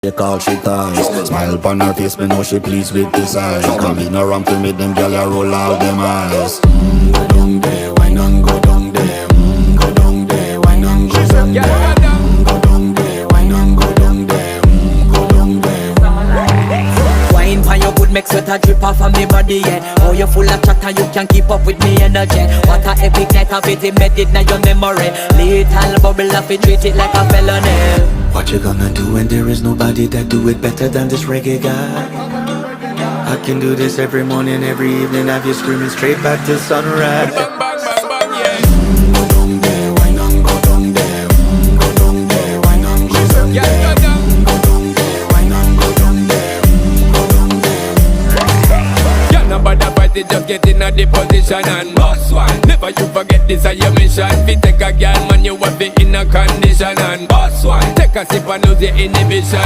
They call she ties. Smile upon her face, me know she pleased with this eyes. Come in around to me, them gyal a roll out them eyes. Go down there, why not go down there? Go down there, why not go down there? Go down there, why not go down there? Go down there. Wine pan your good, make sweat a drip off of me body, yeah. Oh, you full of chatter, you can't keep up with me energy. What a epic night of it, embedded in your memory. Little bubble of it, treat it like a felony. What you gonna do when there is nobody that do it better than this reggae guy? I can do this every morning, every evening, have you screaming straight back to sunrise. Bang, bang, bang, bang, yeah. Go down there, why not go down there? Go down there, why not go down Yeah, there? go down. Go down there, why not go down there? Go down there. Yeah, nobody fight it, just get in a the position and boss one. Never you forget this is your mission. Fi take a girl, man, you have it in a condition and boss one. Take a sip and lose your inhibition.